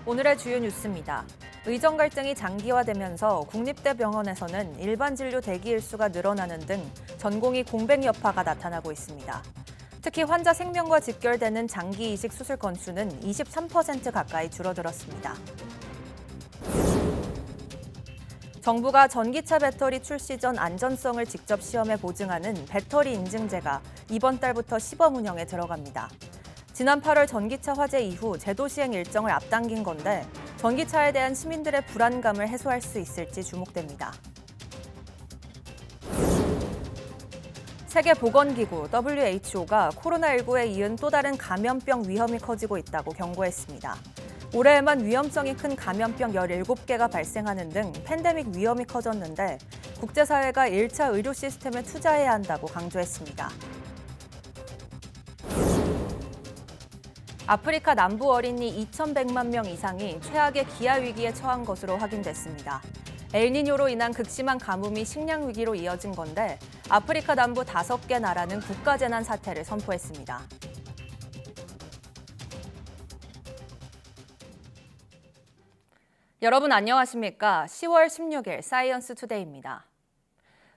오늘의 주요 뉴스입니다. 의정 갈등이 장기화되면서 국립대병원에서는 일반 진료 대기 일수가 늘어나는 등 전공의 공백 여파가 나타나고 있습니다. 특히 환자 생명과 직결되는 장기 이식 수술 건수는 23% 가까이 줄어들었습니다. 정부가 전기차 배터리 출시 전 안전성을 직접 시험해 보증하는 배터리 인증제가 이번 달부터 시범 운영에 들어갑니다. 지난 8월 전기차 화재 이후 제도 시행 일정을 앞당긴 건데 전기차에 대한 시민들의 불안감을 해소할 수 있을지 주목됩니다. 세계보건기구 WHO가 코로나19에 이은 또 다른 감염병 위험이 커지고 있다고 경고했습니다. 올해에만 위험성이 큰 감염병 17개가 발생하는 등 팬데믹 위험이 커졌는데 국제사회가 1차 의료 시스템에 투자해야 한다고 강조했습니다. 아프리카 남부 어린이 2,100만 명 이상이 최악의 기아 위기에 처한 것으로 확인됐습니다. 엘니뇨로 인한 극심한 가뭄이 식량 위기로 이어진 건데 아프리카 남부 5개 나라는 국가재난 사태를 선포했습니다. 여러분 안녕하십니까? 10월 16일 사이언스 투데이입니다.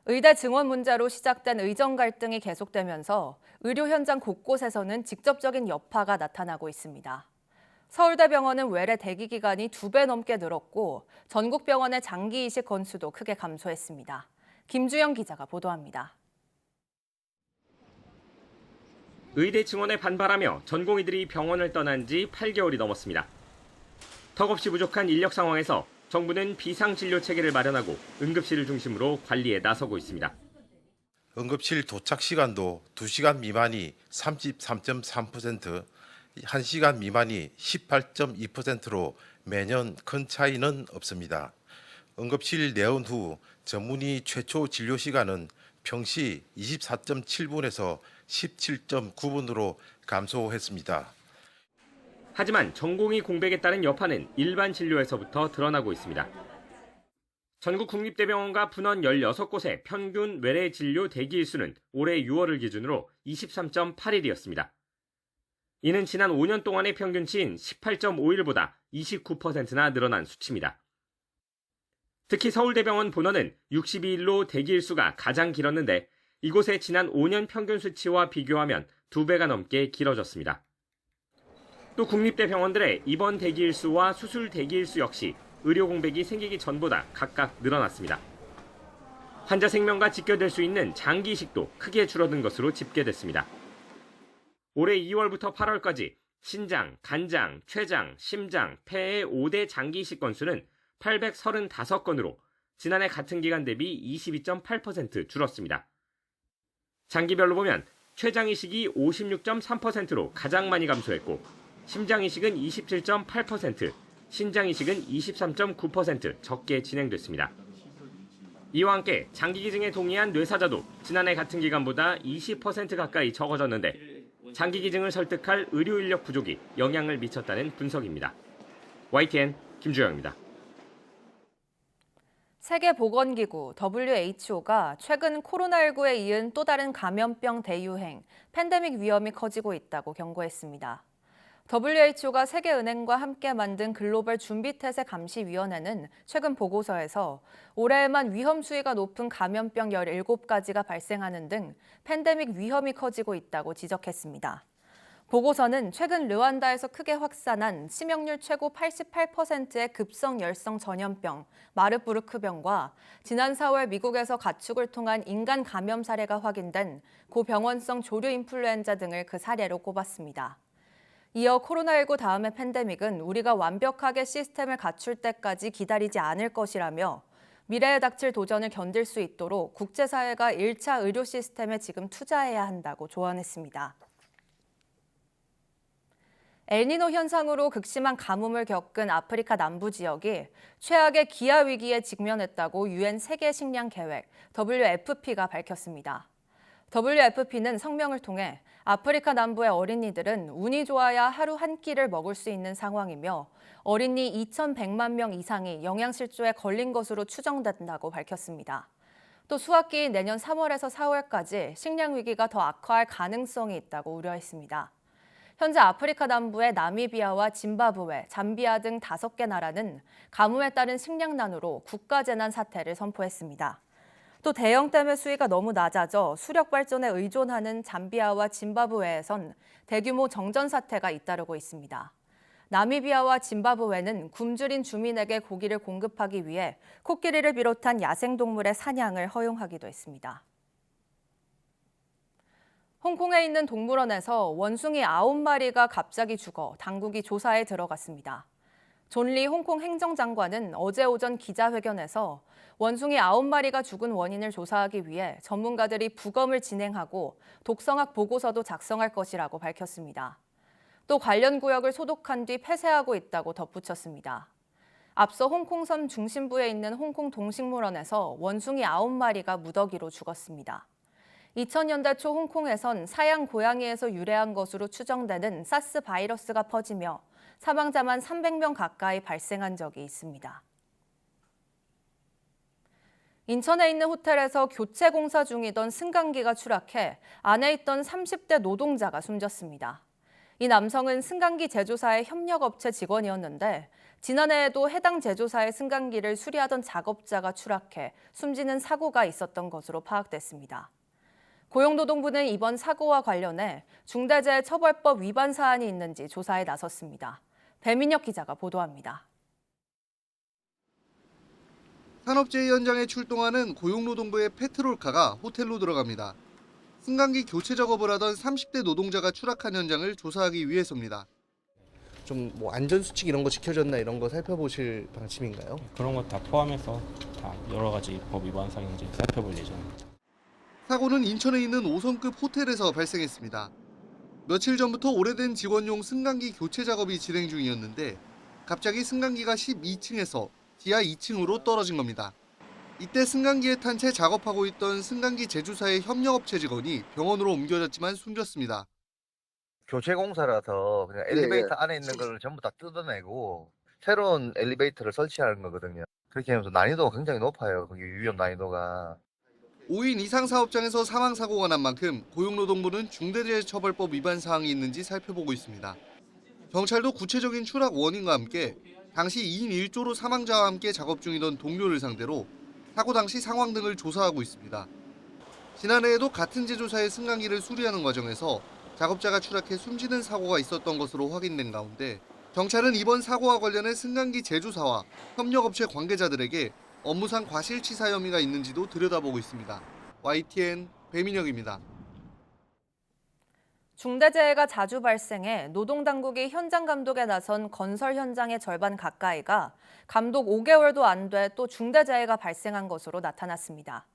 의대 증원 문제로 시작된 의정 갈등이 계속되면서 의료 현장 곳곳에서는 직접적인 여파가 나타나고 있습니다. 서울대병원은 외래 대기 기간이 2배 넘게 늘었고 전국 병원의 장기 이식 건수도 크게 감소했습니다. 김주영 기자가 보도합니다. 의대 증원에 반발하며 전공의들이 병원을 떠난 지 8개월이 넘었습니다. 턱없이 부족한 인력 상황에서 정부는 비상진료 체계를 마련하고 응급실을 중심으로 관리에 나서고 있습니다. 응급실 도착 시간도 2시간 미만이 33.3%, 1시간 미만이 18.2%로 매년 큰 차이는 없습니다. 응급실 내원 후 전문의 최초 진료 시간은 평시 24.7분에서 17.9분으로 감소했습니다. 하지만 전공의 공백에 따른 여파는 일반 진료에서부터 드러나고 있습니다. 전국 국립대병원과 분원 16곳의 평균 외래 진료 대기일 수는 올해 6월을 기준으로 23.8일이었습니다. 이는 지난 5년 동안의 평균치인 18.5일보다 29%나 늘어난 수치입니다. 특히 서울대병원 본원은 62일로 대기일 수가 가장 길었는데 이곳의 지난 5년 평균 수치와 비교하면 2배가 넘게 길어졌습니다. 또 국립대병원들의 입원 대기일수와 수술 대기일수 역시 의료 공백이 생기기 전보다 각각 늘어났습니다. 환자 생명과 직결될 수 있는 장기 이식도 크게 줄어든 것으로 집계됐습니다. 올해 2월부터 8월까지 신장, 간장, 췌장, 심장, 폐의 5대 장기 이식 건수는 835건으로 지난해 같은 기간 대비 22.8% 줄었습니다. 장기별로 보면 췌장 이식이 56.3%로 가장 많이 감소했고 심장 이식은 27.8%, 신장 이식은 23.9% 적게 진행됐습니다. 이와 함께 장기 기증에 동의한 뇌사자도 지난해 같은 기간보다 20% 가까이 적어졌는데 장기 기증을 설득할 의료 인력 부족이 영향을 미쳤다는 분석입니다. YTN 김주영입니다. 세계보건기구 WHO가 최근 코로나19에 이은 또 다른 감염병 대유행, 팬데믹 위험이 커지고 있다고 경고했습니다. WHO가 세계은행과 함께 만든 글로벌 준비태세 감시위원회는 최근 보고서에서 올해에만 위험 수위가 높은 감염병 17가지가 발생하는 등 팬데믹 위험이 커지고 있다고 지적했습니다. 보고서는 최근 르완다에서 크게 확산한 치명률 최고 88%의 급성 열성 전염병, 마르부르크병과 지난 4월 미국에서 가축을 통한 인간 감염 사례가 확인된 고병원성 조류 인플루엔자 등을 그 사례로 꼽았습니다. 이어 코로나19 다음의 팬데믹은 우리가 완벽하게 시스템을 갖출 때까지 기다리지 않을 것이라며 미래에 닥칠 도전을 견딜 수 있도록 국제사회가 1차 의료 시스템에 지금 투자해야 한다고 조언했습니다. 엘니노 현상으로 극심한 가뭄을 겪은 아프리카 남부 지역이 최악의 기아 위기에 직면했다고 유엔 세계 식량 계획 WFP가 밝혔습니다. WFP는 성명을 통해 아프리카 남부의 어린이들은 운이 좋아야 하루 한 끼를 먹을 수 있는 상황이며 어린이 2,100만 명 이상이 영양실조에 걸린 것으로 추정된다고 밝혔습니다. 또 수학기인 내년 3월에서 4월까지 식량 위기가 더 악화할 가능성이 있다고 우려했습니다. 현재 아프리카 남부의 나미비아와 짐바브웨, 잠비아 등 5개 나라는 가뭄에 따른 식량난으로 국가재난 사태를 선포했습니다. 또 대형댐의 수위가 너무 낮아져 수력 발전에 의존하는 잠비아와 짐바브웨에선 대규모 정전 사태가 잇따르고 있습니다. 나미비아와 짐바브웨는 굶주린 주민에게 고기를 공급하기 위해 코끼리를 비롯한 야생동물의 사냥을 허용하기도 했습니다. 홍콩에 있는 동물원에서 원숭이 9마리가 갑자기 죽어 당국이 조사에 들어갔습니다. 존 리 홍콩 행정장관은 어제 오전 기자회견에서 원숭이 9마리가 죽은 원인을 조사하기 위해 전문가들이 부검을 진행하고 독성학 보고서도 작성할 것이라고 밝혔습니다. 또 관련 구역을 소독한 뒤 폐쇄하고 있다고 덧붙였습니다. 앞서 홍콩섬 중심부에 있는 홍콩 동식물원에서 원숭이 9마리가 무더기로 죽었습니다. 2000년대 초 홍콩에선 사양 고양이에서 유래한 것으로 추정되는 사스 바이러스가 퍼지며 사망자만 300명 가까이 발생한 적이 있습니다. 인천에 있는 호텔에서 교체 공사 중이던 승강기가 추락해 안에 있던 30대 노동자가 숨졌습니다. 이 남성은 승강기 제조사의 협력업체 직원이었는데 지난해에도 해당 제조사의 승강기를 수리하던 작업자가 추락해 숨지는 사고가 있었던 것으로 파악됐습니다. 고용노동부는 이번 사고와 관련해 중대재해처벌법 위반 사안이 있는지 조사에 나섰습니다. 배민혁 기자가 보도합니다. 산업재해 현장에 출동하는 고용노동부의 페트롤카가 호텔로 들어갑니다. 승강기 교체 작업을 하던 30대 노동자가 추락한 현장을 조사하기 위해서입니다. 좀 뭐 안전수칙 이런 거 지켜졌나 이런 거 살펴보실 방침인가요? 그런 것 다 포함해서 다 여러 가지 법 위반 사항인지 살펴볼 예정입니다. 사고는 인천에 있는 5성급 호텔에서 발생했습니다. 며칠 전부터 오래된 직원용 승강기 교체 작업이 진행 중이었는데 갑자기 승강기가 12층에서 지하 2층으로 떨어진 겁니다. 이때 승강기에 탄 채 작업하고 있던 승강기 제조사의 협력업체 직원이 병원으로 옮겨졌지만 숨졌습니다. 교체 공사라서 그냥 엘리베이터 안에 있는 걸 전부 다 뜯어내고 새로운 엘리베이터를 설치하는 거거든요. 그렇게 하면서 난이도가 굉장히 높아요. 그게 위험 난이도가. 5인 이상 사업장에서 사망사고가 난 만큼 고용노동부는 중대재해처벌법 위반 사항이 있는지 살펴보고 있습니다. 경찰도 구체적인 추락 원인과 함께 당시 2인 1조로 사망자와 함께 작업 중이던 동료를 상대로 사고 당시 상황 등을 조사하고 있습니다. 지난해에도 같은 제조사의 승강기를 수리하는 과정에서 작업자가 추락해 숨지는 사고가 있었던 것으로 확인된 가운데 경찰은 이번 사고와 관련해 승강기 제조사와 협력업체 관계자들에게 업무상 과실치사 혐의가 있는지도 들여다보고 있습니다. YTN 배민혁입니다. 중대재해가 자주 발생해 노동당국이 현장 감독에 나선 건설 현장의 절반 가까이가 감독 5개월도 안 돼 또 중대재해가 발생한 것으로 나타났습니다.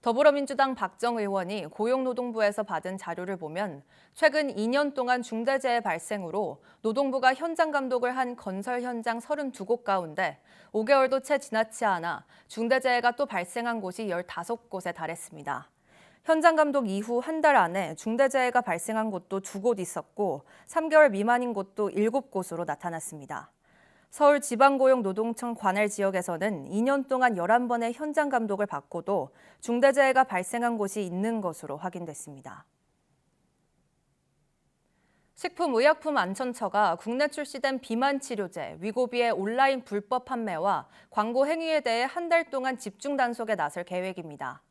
더불어민주당 박정 의원이 고용노동부에서 받은 자료를 보면 최근 2년 동안 중대재해 발생으로 노동부가 현장 감독을 한 건설 현장 32곳 가운데 5개월도 채 지나지 않아 중대재해가 또 발생한 곳이 15곳에 달했습니다. 현장 감독 이후 한 달 안에 중대재해가 발생한 곳도 2곳 있었고 3개월 미만인 곳도 7곳으로 나타났습니다. 서울지방고용노동청 관할 지역에서는 2년 동안 11번의 현장 감독을 받고도 중대재해가 발생한 곳이 있는 것으로 확인됐습니다. 식품의약품안전처가 국내 출시된 비만 치료제 위고비의 온라인 불법 판매와 광고 행위에 대해 한 달 동안 집중 단속에 나설 계획입니다.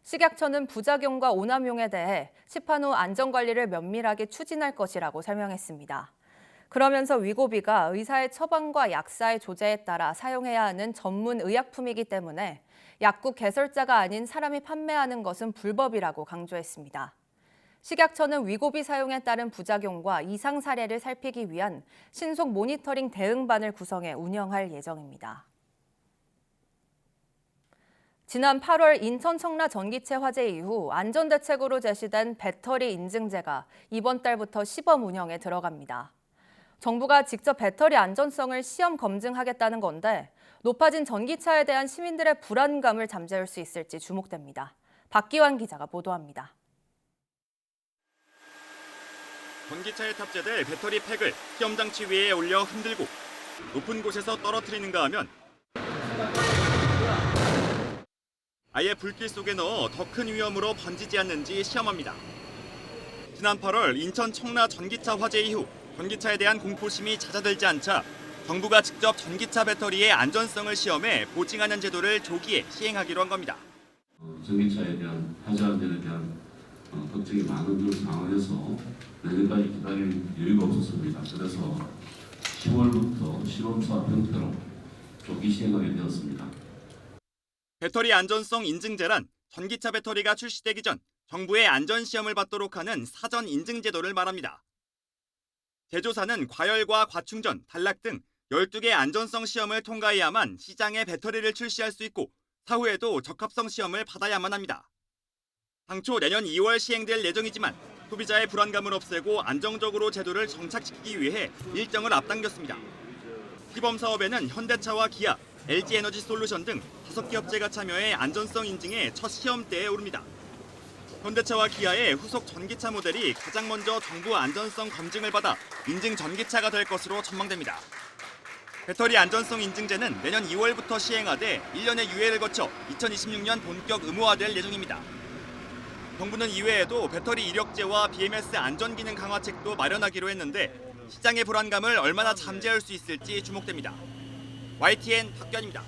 식약처는 부작용과 오남용에 대해 시판 후 안전관리를 면밀하게 추진할 것이라고 설명했습니다. 그러면서 위고비가 의사의 처방과 약사의 조제에 따라 사용해야 하는 전문 의약품이기 때문에 약국 개설자가 아닌 사람이 판매하는 것은 불법이라고 강조했습니다. 식약처는 위고비 사용에 따른 부작용과 이상 사례를 살피기 위한 신속 모니터링 대응반을 구성해 운영할 예정입니다. 지난 8월 인천 청라 전기체 화재 이후 안전대책으로 제시된 배터리 인증제가 이번 달부터 시범 운영에 들어갑니다. 정부가 직접 배터리 안전성을 시험 검증하겠다는 건데 높아진 전기차에 대한 시민들의 불안감을 잠재울 수 있을지 주목됩니다. 박기환 기자가 보도합니다. 전기차에 탑재될 배터리 팩을 시험장치 위에 올려 흔들고 높은 곳에서 떨어뜨리는가 하면 아예 불길 속에 넣어 더 큰 위험으로 번지지 않는지 시험합니다. 지난 8월 인천 청라 전기차 화재 이후 전기차에 대한 공포심이 잦아들지 않자 정부가 직접 전기차 배터리의 안전성을 시험해 보증하는 제도를 조기에 시행하기로 한 겁니다. 전기차에 대한 화재 안전에 대한 걱정이 많은 그런 상황에서 내년까지 기다릴 여유가 없었습니다. 그래서 10월부터 실험차 형태로 조기 시행하게 되었습니다. 배터리 안전성 인증제란 전기차 배터리가 출시되기 전 정부의 안전시험을 받도록 하는 사전 인증 제도를 말합니다. 제조사는 과열과 과충전, 단락 등 12개 안전성 시험을 통과해야만 시장에 배터리를 출시할 수 있고 사후에도 적합성 시험을 받아야만 합니다. 당초 내년 2월 시행될 예정이지만 소비자의 불안감을 없애고 안정적으로 제도를 정착시키기 위해 일정을 앞당겼습니다. 시범 사업에는 현대차와 기아, LG에너지솔루션 등 5개 업체가 참여해 안전성 인증의 첫 시험대에 오릅니다. 현대차와 기아의 후속 전기차 모델이 가장 먼저 정부 안전성 검증을 받아 인증 전기차가 될 것으로 전망됩니다. 배터리 안전성 인증제는 내년 2월부터 시행하되 1년의 유예를 거쳐 2026년 본격 의무화될 예정입니다. 정부는 이외에도 배터리 이력제와 BMS 안전기능 강화책도 마련하기로 했는데 시장의 불안감을 얼마나 잠재울 수 있을지 주목됩니다. YTN 박규환입니다.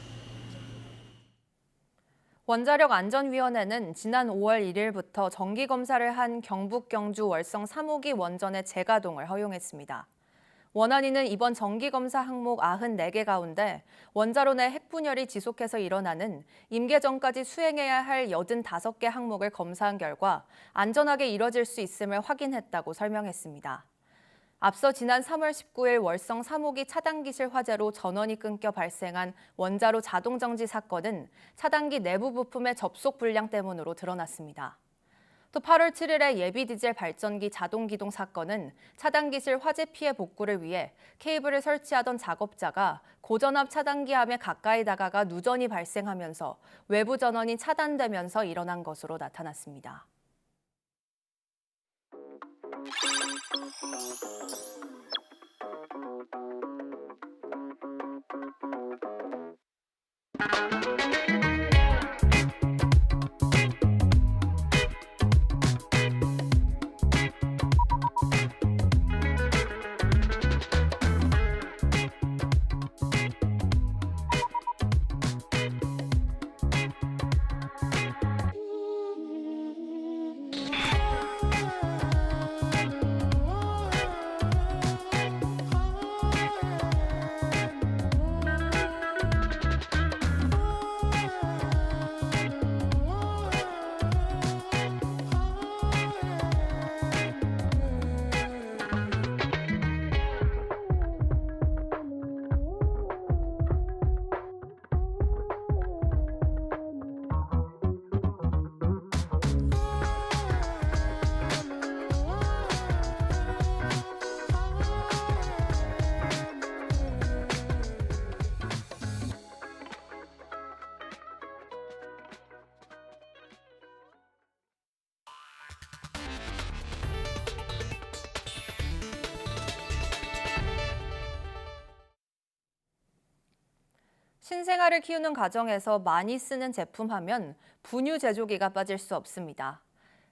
원자력안전위원회는 지난 5월 1일부터 정기검사를 한 경북 경주 월성 3호기 원전의 재가동을 허용했습니다. 원안위는 이번 정기검사 항목 94개 가운데 원자로 내 핵분열이 지속해서 일어나는 임계 전까지 수행해야 할 85개 항목을 검사한 결과 안전하게 이뤄질 수 있음을 확인했다고 설명했습니다. 앞서 지난 3월 19일 월성 3호기 차단기실 화재로 전원이 끊겨 발생한 원자로 자동정지 사건은 차단기 내부 부품의 접속 불량 때문으로 드러났습니다. 또 8월 7일의 예비디젤 발전기 자동기동 사건은 차단기실 화재 피해 복구를 위해 케이블을 설치하던 작업자가 고전압 차단기함에 가까이 다가가 누전이 발생하면서 외부 전원이 차단되면서 일어난 것으로 나타났습니다. 신생아를 키우는 가정에서 많이 쓰는 제품 하면 분유 제조기가 빠질 수 없습니다.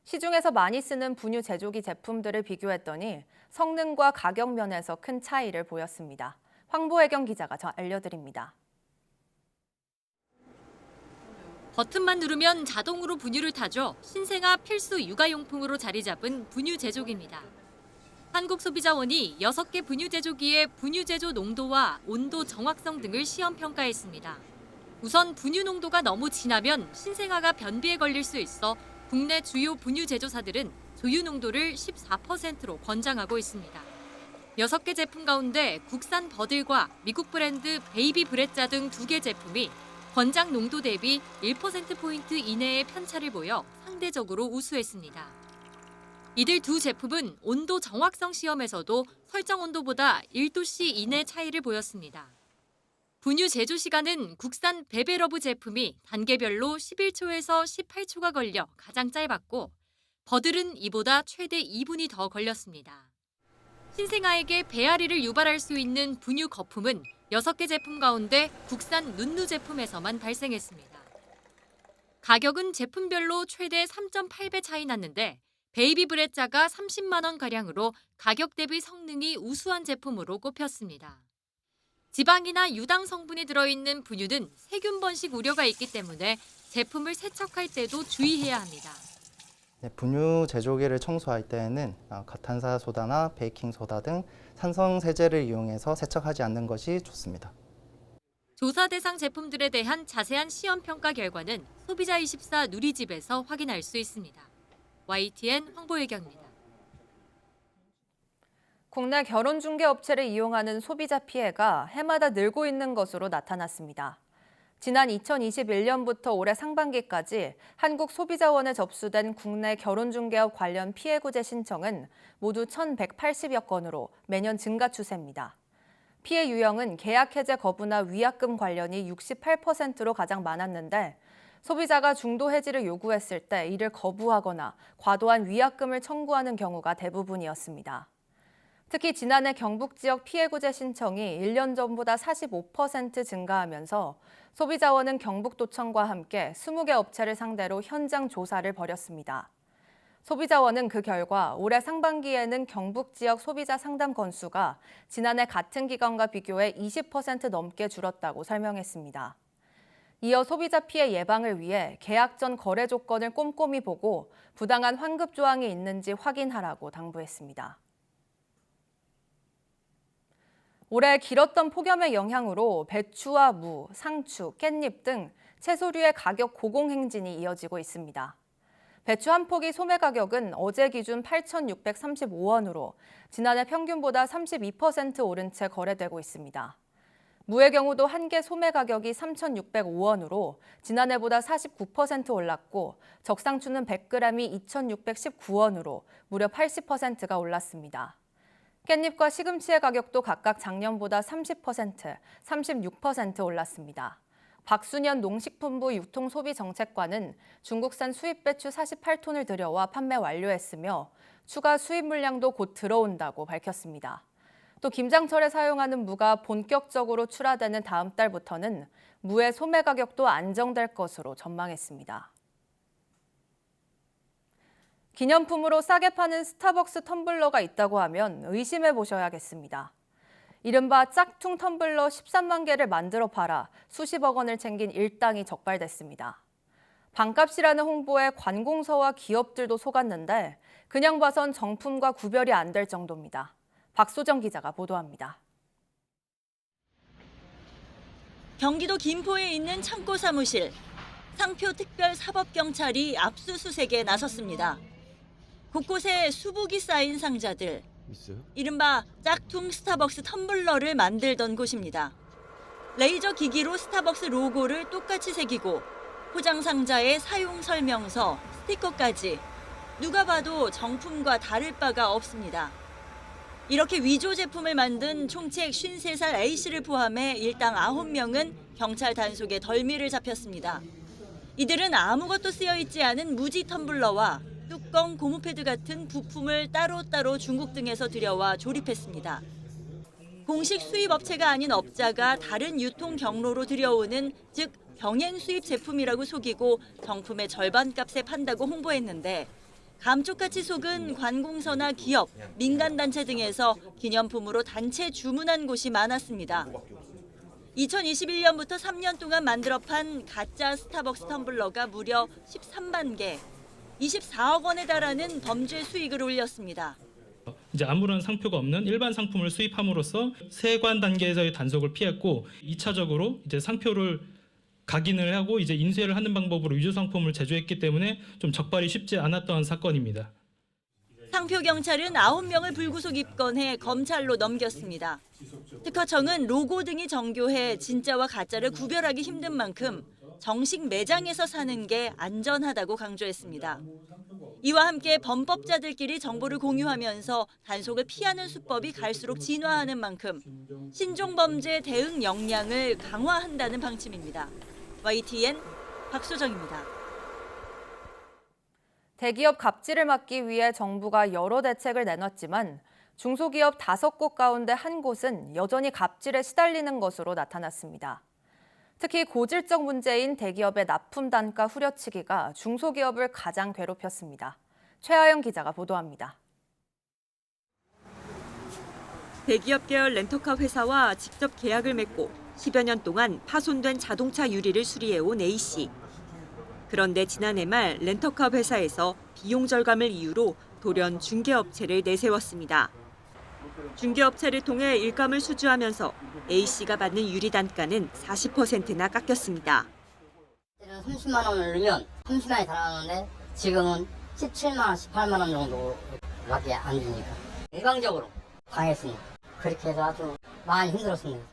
시중에서 많이 쓰는 분유 제조기 제품들을 비교했더니 성능과 가격 면에서 큰 차이를 보였습니다. 황보혜경 기자가 알려드립니다. 버튼만 누르면 자동으로 분유를 타줘 신생아 필수 육아용품으로 자리 잡은 분유 제조기입니다. 한국소비자원이 6개 분유 제조기의 분유 제조 농도와 온도 정확성 등을 시험 평가했습니다. 우선 분유 농도가 너무 진하면 신생아가 변비에 걸릴 수 있어 국내 주요 분유 제조사들은 조유 농도를 14%로 권장하고 있습니다. 6개 제품 가운데 국산 버들과 미국 브랜드 베이비 브레짜 등 2개 제품이 권장 농도 대비 1%포인트 이내의 편차를 보여 상대적으로 우수했습니다. 이들 두 제품은 온도 정확성 시험에서도 설정 온도보다 1도씨 이내 차이를 보였습니다. 분유 제조 시간은 국산 베베러브 제품이 단계별로 11초에서 18초가 걸려 가장 짧았고 버들은 이보다 최대 2분이 더 걸렸습니다. 신생아에게 배앓이를 유발할 수 있는 분유 거품은 6개 제품 가운데 국산 눈누 제품에서만 발생했습니다. 가격은 제품별로 최대 3.8배 차이 났는데 베이비 브레자가 30만 원 가량으로 가격 대비 성능이 우수한 제품으로 꼽혔습니다. 지방이나 유당 성분이 들어있는 분유는 세균 번식 우려가 있기 때문에 제품을 세척할 때도 주의해야 합니다. 네, 분유 제조기를 청소할 때에는 과탄산소다나 베이킹소다 등 산성 세제를 이용해서 세척하지 않는 것이 좋습니다. 조사 대상 제품들에 대한 자세한 시험 평가 결과는 소비자24 누리집에서 확인할 수 있습니다. YTN 황보혜경입니다. 국내 결혼중개업체를 이용하는 소비자 피해가 해마다 늘고 있는 것으로 나타났습니다. 지난 2021년부터 올해 상반기까지 한국소비자원에 접수된 국내 결혼중개업 관련 피해구제 신청은 모두 1,180여 건으로 매년 증가 추세입니다. 피해 유형은 계약 해제 거부나 위약금 관련이 68%로 가장 많았는데 소비자가 중도 해지를 요구했을 때 이를 거부하거나 과도한 위약금을 청구하는 경우가 대부분이었습니다. 특히 지난해 경북 지역 피해구제 신청이 1년 전보다 45% 증가하면서 소비자원은 경북도청과 함께 20개 업체를 상대로 현장 조사를 벌였습니다. 소비자원은 그 결과 올해 상반기에는 경북 지역 소비자 상담 건수가 지난해 같은 기간과 비교해 20% 넘게 줄었다고 설명했습니다. 이어 소비자 피해 예방을 위해 계약 전 거래 조건을 꼼꼼히 보고 부당한 환급 조항이 있는지 확인하라고 당부했습니다. 올해 길었던 폭염의 영향으로 배추와 무, 상추, 깻잎 등 채소류의 가격 고공행진이 이어지고 있습니다. 배추 한 포기 소매 가격은 어제 기준 8,635원으로 지난해 평균보다 32% 오른 채 거래되고 있습니다. 무의 경우도 한 개 소매 가격이 3,605원으로 지난해보다 49% 올랐고 적상추는 100g이 2,619원으로 무려 80%가 올랐습니다. 깻잎과 시금치의 가격도 각각 작년보다 30%, 36% 올랐습니다. 박순현 농식품부 유통소비정책관은 중국산 수입 배추 48톤을 들여와 판매 완료했으며 추가 수입 물량도 곧 들어온다고 밝혔습니다. 또 김장철에 사용하는 무가 본격적으로 출하되는 다음 달부터는 무의 소매 가격도 안정될 것으로 전망했습니다. 기념품으로 싸게 파는 스타벅스 텀블러가 있다고 하면 의심해 보셔야겠습니다. 이른바 짝퉁 텀블러 13만 개를 만들어 팔아 수십억 원을 챙긴 일당이 적발됐습니다. 반값이라는 홍보에 관공서와 기업들도 속았는데 그냥 봐선 정품과 구별이 안 될 정도입니다. 박소정 기자가 보도합니다. 경기도 김포에 있는 창고 사무실. 상표특별사법경찰이 압수수색에 나섰습니다. 곳곳에 수북이 쌓인 상자들. 이른바 짝퉁 스타벅스 텀블러를 만들던 곳입니다. 레이저 기기로 스타벅스 로고를 똑같이 새기고 포장 상자에 사용 설명서, 스티커까지 누가 봐도 정품과 다를 바가 없습니다. 이렇게 위조 제품을 만든 총책 53살 A씨를 포함해 일당 9명은 경찰 단속에 덜미를 잡혔습니다. 이들은 아무것도 쓰여 있지 않은 무지 텀블러와 뚜껑, 고무패드 같은 부품을 따로따로 중국 등에서 들여와 조립했습니다. 공식 수입 업체가 아닌 업자가 다른 유통 경로로 들여오는, 즉 병행 수입 제품이라고 속이고 정품의 절반값에 판다고 홍보했는데 감쪽같이 속은 관공서나 기업, 민간단체 등에서 기념품으로 단체 주문한 곳이 많았습니다. 2021년부터 3년 동안 만들어 판 가짜 스타벅스 텀블러가 무려 13만 개, 24억 원에 달하는 범죄 수익을 올렸습니다. 이제 아무런 상표가 없는 일반 상품을 수입함으로써 세관 단계에서의 단속을 피했고 2차적으로 이제 상표를 각인을 하고 이제 인쇄를 하는 방법으로 위조 상품을 제조했기 때문에 좀 적발이 쉽지 않았던 사건입니다. 상표 경찰은 9명을 불구속 입건해 검찰로 넘겼습니다. 특허청은 로고 등이 정교해 진짜와 가짜를 구별하기 힘든 만큼 정식 매장에서 사는 게 안전하다고 강조했습니다. 이와 함께 범법자들끼리 정보를 공유하면서 단속을 피하는 수법이 갈수록 진화하는 만큼 신종범죄 대응 역량을 강화한다는 방침입니다. YTN 박소정입니다. 대기업 갑질을 막기 위해 정부가 여러 대책을 내놨지만 중소기업 5곳 가운데 한 곳은 여전히 갑질에 시달리는 것으로 나타났습니다. 특히 고질적 문제인 대기업의 납품 단가 후려치기가 중소기업을 가장 괴롭혔습니다. 최하영 기자가 보도합니다. 대기업 계열 렌터카 회사와 직접 계약을 맺고 10여 년 동안 파손된 자동차 유리를 수리해온 A씨. 그런데 지난해 말 렌터카 회사에서 비용 절감을 이유로 돌연 중개업체를 내세웠습니다. 중개업체를 통해 일감을 수주하면서 A씨가 받는 유리 단가는 40%나 깎였습니다. 30만 원을 넣으면 30만이 달아나는데 지금은 17만 원, 18만 원 정도밖에 안 주니까 일방적으로 당했습니다. 그렇게 해서 아주 많이 힘들었습니다.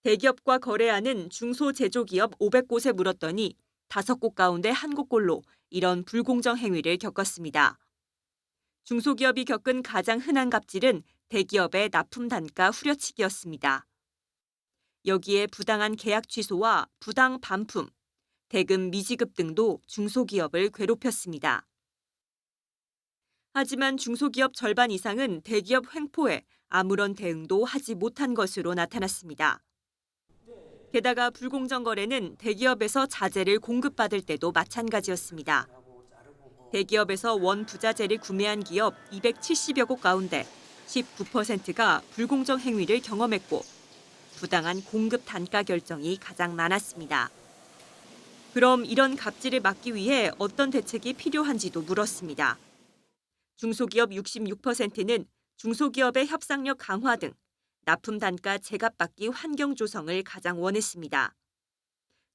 대기업과 거래하는 중소제조기업 500곳에 물었더니 5곳 가운데 1곳꼴로 이런 불공정 행위를 겪었습니다. 중소기업이 겪은 가장 흔한 갑질은 대기업의 납품 단가 후려치기였습니다. 여기에 부당한 계약 취소와 부당 반품, 대금 미지급 등도 중소기업을 괴롭혔습니다. 하지만 중소기업 절반 이상은 대기업 횡포에 아무런 대응도 하지 못한 것으로 나타났습니다. 게다가 불공정 거래는 대기업에서 자재를 공급받을 때도 마찬가지였습니다. 대기업에서 원 부자재를 구매한 기업 270여 곳 가운데 19%가 불공정 행위를 경험했고 부당한 공급 단가 결정이 가장 많았습니다. 그럼 이런 갑질을 막기 위해 어떤 대책이 필요한지도 물었습니다. 중소기업 66%는 중소기업의 협상력 강화 등 납품 단가 제값받기 환경 조성을 가장 원했습니다.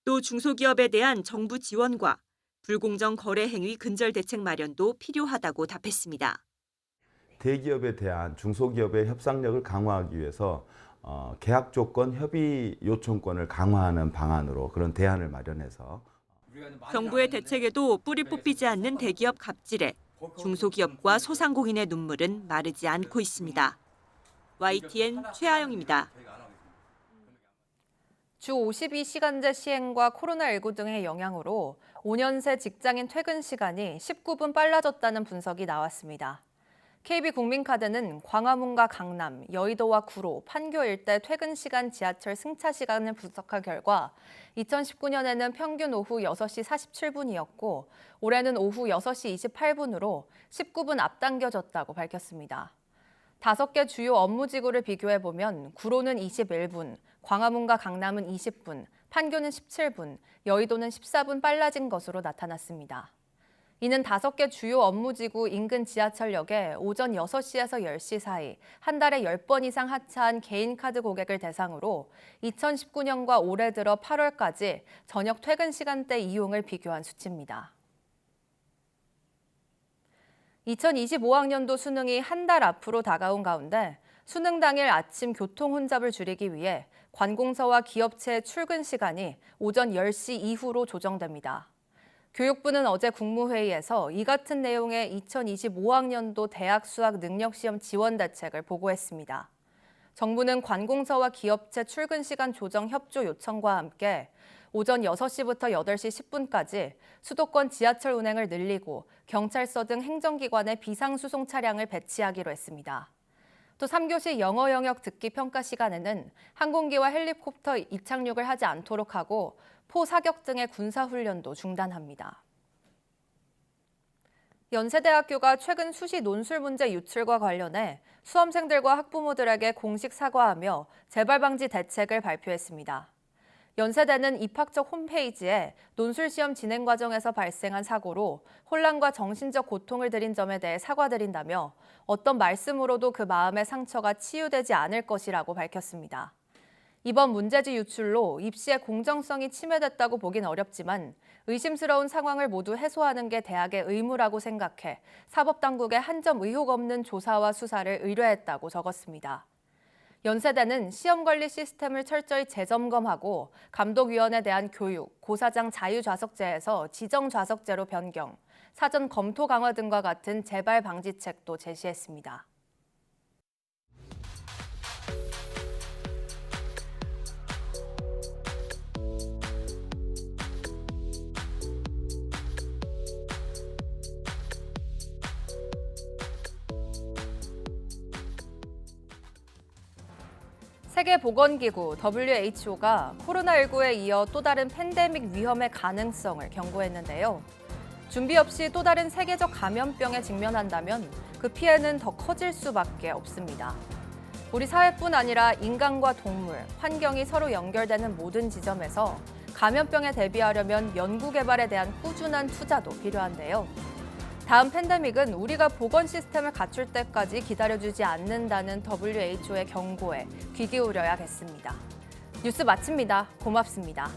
또 중소기업에 대한 정부 지원과 불공정 거래 행위 근절 대책 마련도 필요하다고 답했습니다. 대기업에 대한 중소기업의 협상력을 강화하기 위해서 계약 조건 협의 요청권을 강화하는 방안으로 그런 대안을 마련해서 정부의 대책에도 뿌리 뽑히지 않는 대기업 갑질에 중소기업과 소상공인의 눈물은 마르지 않고 있습니다. YTN 최하영입니다. 주 52시간제 시행과 코로나19 등의 영향으로 5년 새 직장인 퇴근 시간이 19분 빨라졌다는 분석이 나왔습니다. KB국민카드는 광화문과 강남, 여의도와 구로, 판교 일대 퇴근 시간 지하철 승차 시간을 분석한 결과 2019년에는 평균 오후 6시 47분이었고 올해는 오후 6시 28분으로 19분 앞당겨졌다고 밝혔습니다. 5개 주요 업무지구를 비교해보면 구로는 21분, 광화문과 강남은 20분, 판교는 17분, 여의도는 14분 빨라진 것으로 나타났습니다. 이는 5개 주요 업무지구 인근 지하철역에 오전 6시에서 10시 사이 한 달에 10번 이상 하차한 개인카드 고객을 대상으로 2019년과 올해 들어 8월까지 저녁 퇴근 시간대 이용을 비교한 수치입니다. 2025학년도 수능이 한 달 앞으로 다가온 가운데 수능 당일 아침 교통 혼잡을 줄이기 위해 관공서와 기업체의 출근 시간이 오전 10시 이후로 조정됩니다. 교육부는 어제 국무회의에서 이 같은 내용의 2025학년도 대학 수학 능력시험 지원 대책을 보고했습니다. 정부는 관공서와 기업체 출근 시간 조정 협조 요청과 함께 오전 6시부터 8시 10분까지 수도권 지하철 운행을 늘리고 경찰서 등 행정기관에 비상수송 차량을 배치하기로 했습니다. 또 3교시 영어 영역 듣기 평가 시간에는 항공기와 헬리콥터 이착륙을 하지 않도록 하고 포사격 등의 군사훈련도 중단합니다. 연세대학교가 최근 수시 논술 문제 유출과 관련해 수험생들과 학부모들에게 공식 사과하며 재발 방지 대책을 발표했습니다. 연세대는 입학적 홈페이지에 논술시험 진행 과정에서 발생한 사고로 혼란과 정신적 고통을 드린 점에 대해 사과드린다며 어떤 말씀으로도 그 마음의 상처가 치유되지 않을 것이라고 밝혔습니다. 이번 문제지 유출로 입시의 공정성이 침해됐다고 보긴 어렵지만 의심스러운 상황을 모두 해소하는 게 대학의 의무라고 생각해 사법당국에 한 점 의혹 없는 조사와 수사를 의뢰했다고 적었습니다. 연세대는 시험관리 시스템을 철저히 재점검하고 감독위원에 대한 교육, 고사장 자유좌석제에서 지정좌석제로 변경, 사전 검토 강화 등과 같은 재발 방지책도 제시했습니다. 세계보건기구 WHO가 코로나19에 이어 또 다른 팬데믹 위험의 가능성을 경고했는데요. 준비 없이 또 다른 세계적 감염병에 직면한다면 그 피해는 더 커질 수밖에 없습니다. 우리 사회뿐 아니라 인간과 동물, 환경이 서로 연결되는 모든 지점에서 감염병에 대비하려면 연구 개발에 대한 꾸준한 투자도 필요한데요. 다음 팬데믹은 우리가 보건 시스템을 갖출 때까지 기다려주지 않는다는 WHO의 경고에 귀 기울여야겠습니다. 뉴스 마칩니다. 고맙습니다.